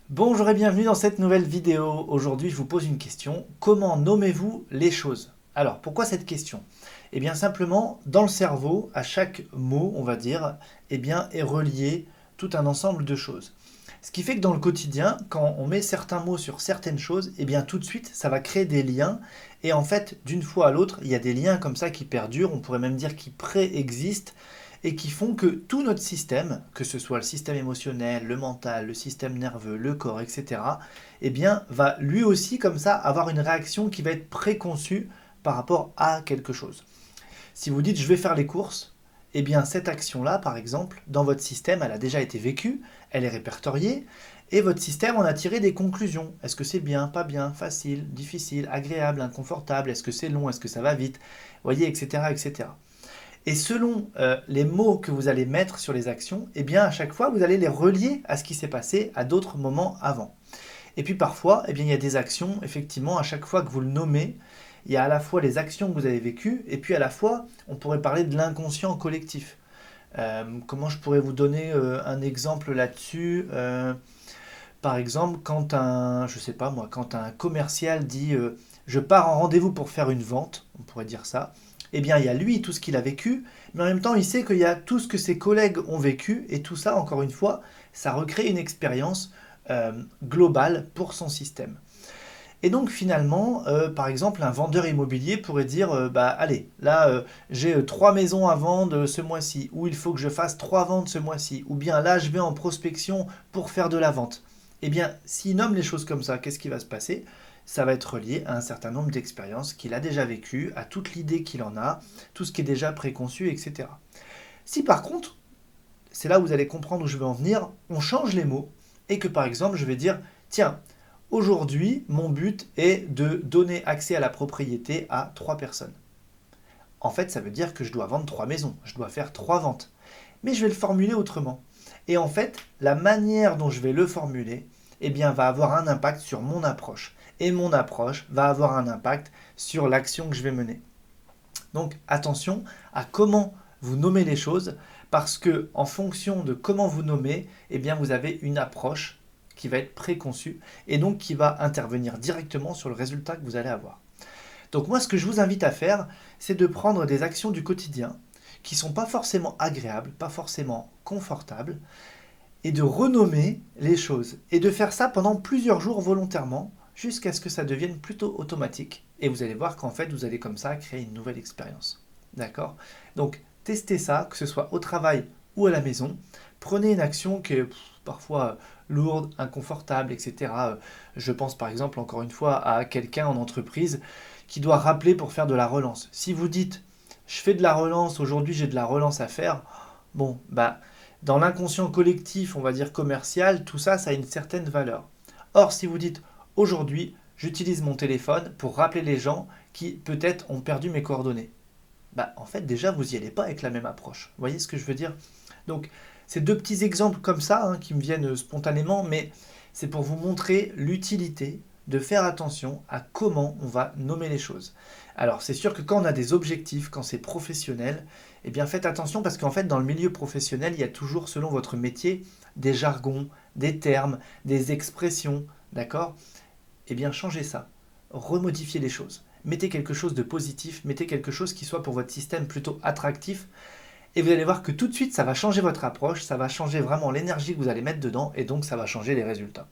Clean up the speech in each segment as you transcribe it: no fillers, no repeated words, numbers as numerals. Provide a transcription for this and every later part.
Bonjour et bienvenue dans cette nouvelle vidéo. Aujourd'hui, je vous pose une question. Comment nommez-vous les choses? Alors, pourquoi cette question? Eh bien, simplement, dans le cerveau, à chaque mot, on va dire, eh bien, est relié tout un ensemble de choses. Ce qui fait que dans le quotidien, quand on met certains mots sur certaines choses, eh bien, tout de suite, ça va créer des liens. Et en fait, d'une fois à l'autre, il y a des liens comme ça qui perdurent, on pourrait même dire qui préexistent et qui font que tout notre système, que ce soit le système émotionnel, le mental, le système nerveux, le corps, etc., eh bien, va lui aussi, comme ça, avoir une réaction qui va être préconçue par rapport à quelque chose. Si vous dites je vais faire les courses, eh bien, cette action-là, par exemple, dans votre système, elle a déjà été vécue, elle est répertoriée, et votre système en a tiré des conclusions. Est-ce que c'est bien, pas bien, facile, difficile, agréable, inconfortable, est-ce que c'est long, est-ce que ça va vite, vous voyez, etc., etc. Et selon les mots que vous allez mettre sur les actions, eh bien à chaque fois vous allez les relier à ce qui s'est passé à d'autres moments avant. Et puis parfois, eh bien, il y a des actions, effectivement, à chaque fois que vous le nommez, il y a à la fois les actions que vous avez vécues, et puis à la fois, on pourrait parler de l'inconscient collectif. Comment je pourrais vous donner un exemple là-dessus Par exemple, quand je sais pas moi, quand un commercial dit je pars en rendez-vous pour faire une vente, on pourrait dire ça, eh bien il y a lui tout ce qu'il a vécu, mais en même temps il sait qu'il y a tout ce que ses collègues ont vécu, et tout ça, encore une fois, ça recrée une expérience globale pour son système. Et donc finalement, par exemple, un vendeur immobilier pourrait dire, bah allez, là j'ai 3 maisons à vendre ce mois-ci, ou il faut que je fasse 3 ventes ce mois-ci, ou bien là je vais en prospection pour faire de la vente. Eh bien, s'il nomme les choses comme ça, qu'est-ce qui va se passer? Ça va être lié à un certain nombre d'expériences qu'il a déjà vécues, à toute l'idée qu'il en a, tout ce qui est déjà préconçu, etc. Si par contre, c'est là où vous allez comprendre où je veux en venir, on change les mots, et que par exemple je vais dire, tiens, aujourd'hui, mon but est de donner accès à la propriété à 3 personnes. En fait, ça veut dire que je dois vendre 3 maisons, je dois faire 3 ventes. Mais je vais le formuler autrement. Et en fait, la manière dont je vais le formuler, eh bien, va avoir un impact sur mon approche. Et mon approche va avoir un impact sur l'action que je vais mener. Donc attention à comment vous nommez les choses, parce que en fonction de comment vous nommez, eh bien, vous avez une approche qui va être préconçue et donc qui va intervenir directement sur le résultat que vous allez avoir. Donc moi, ce que je vous invite à faire, c'est de prendre des actions du quotidien qui ne sont pas forcément agréables, pas forcément confortables, et de renommer les choses. Et de faire ça pendant plusieurs jours volontairement, jusqu'à ce que ça devienne plutôt automatique. Et vous allez voir qu'en fait, vous allez comme ça créer une nouvelle expérience. D'accord? Donc, testez ça, que ce soit au travail ou à la maison. Prenez une action qui est parfois lourde, inconfortable, etc. Je pense par exemple, encore une fois, à quelqu'un en entreprise qui doit rappeler pour faire de la relance. Si vous dites, je fais de la relance, aujourd'hui j'ai de la relance à faire, bon, bah, dans l'inconscient collectif, on va dire commercial, tout ça, ça a une certaine valeur. Or, si vous dites, aujourd'hui, j'utilise mon téléphone pour rappeler les gens qui peut-être ont perdu mes coordonnées, bah, en fait, déjà, vous n'y allez pas avec la même approche. Vous voyez ce que je veux dire? Donc, c'est 2 petits exemples comme ça qui me viennent spontanément, mais c'est pour vous montrer l'utilité de faire attention à comment on va nommer les choses. Alors, c'est sûr que quand on a des objectifs, quand c'est professionnel, eh bien faites attention parce qu'en fait, dans le milieu professionnel, il y a toujours, selon votre métier, des jargons, des termes, des expressions, d'accord? Eh bien, changez ça. Remodifiez les choses. Mettez quelque chose de positif, mettez quelque chose qui soit pour votre système plutôt attractif, et vous allez voir que tout de suite, ça va changer votre approche, ça va changer vraiment l'énergie que vous allez mettre dedans, et donc ça va changer les résultats.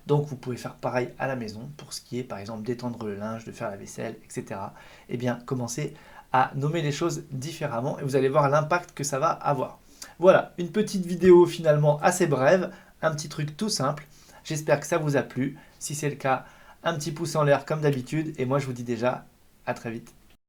Donc vous pouvez faire pareil à la maison pour ce qui est par exemple d'étendre le linge, de faire la vaisselle, etc. Eh bien, commencez à nommer les choses différemment et vous allez voir l'impact que ça va avoir. Voilà, une petite vidéo finalement assez brève, un petit truc tout simple. J'espère que ça vous a plu. Si c'est le cas, un petit pouce en l'air comme d'habitude et moi je vous dis déjà à très vite.